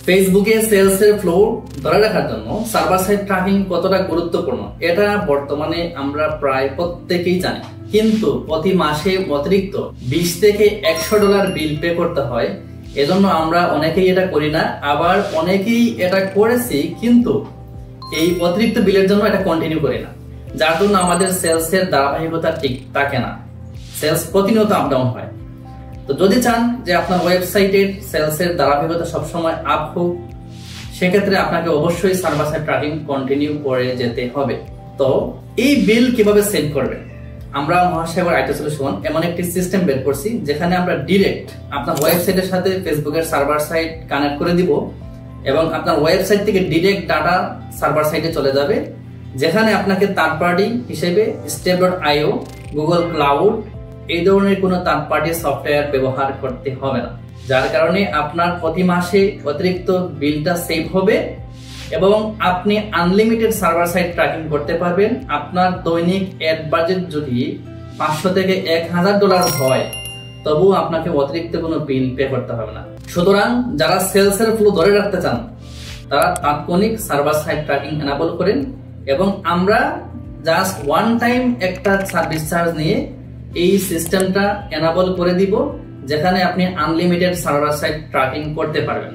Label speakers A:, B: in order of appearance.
A: ফেসবুকে সেলসের ফ্লো ধরে রাখার জন্য সার্ভার সাইড ট্র্যাকিং কতটা গুরুত্বপূর্ণ এটা বর্তমানে আমরা প্রায় প্রত্যেকেই জানি, কিন্তু প্রতি মাসে অতিরিক্ত 20 থেকে $100 বিল পে করতে হয়। এজন্য আমরা অনেকেই এটা করি না, আবার অনেকেই এটা করেছি কিন্তু এই অতিরিক্ত বিলের জন্য এটা কন্টিনিউ করি না, যার জন্য আমাদের সেলসের ধারাবাহিকতা ঠিক থাকে না, সেলস প্রতিনিয়ত আপ ডাউন হয়। তো যদি চান যে আপনার ওয়েবসাইটের সেলসের ধারাবাহিকতা সবসময় আপ হোক, সেক্ষেত্রে আপনাকে অবশ্যই সার্ভার সাইড ট্র্যাকিং কন্টিনিউ করে যেতে হবে। তো এই বিল কিভাবে সেট করবেন, আমরা মহাসাগর আইটি সলিউশন এমন একটি সিস্টেম বের করছি যেখানে আমরা ডিরেক্ট আপনার ওয়েবসাইটের সাথে ফেসবুকের সার্ভার সাইট কানেক্ট করে দিব এবং আপনার ওয়েবসাইট থেকে ডিরেক্ট ডাটা সার্ভার সাইটে চলে যাবে, যেখানে আপনাকে থার্ড পার্টি হিসেবে step.io, গুগল ক্লাউড এই ধরনের কোনো থার্ড পার্টি সফটওয়্যার ব্যবহার করতে হবে না, যার কারণে আপনার প্রতি মাসে অতিরিক্ত বিলটা সেভ হবে এবং আপনি আনলিমিটেড সার্ভার সাইট ট্র্যাকিং করতে পারবেন। আপনার দৈনিক অ্যাড বাজেট যদি $500 থেকে $1000 হয়, তবু আপনাকে অতিরিক্ত কোনো বিল পে করতে হবে না। সুতরাং যারা সেলসের ফ্লো ধরে রাখতে চান তারা তাৎক্ষণিক সার্ভার সাইট ট্র্যাকিং এনাবল করেন এবং আমরা জাস্ট ওয়ান টাইম একটা সার্ভিস চার্জ নিয়ে এই সিস্টেমটা এনাবল করে দিব, যেখানে আপনি আনলিমিটেড সার্ভার সাইট ট্র্যাকিং করতে পারবেন।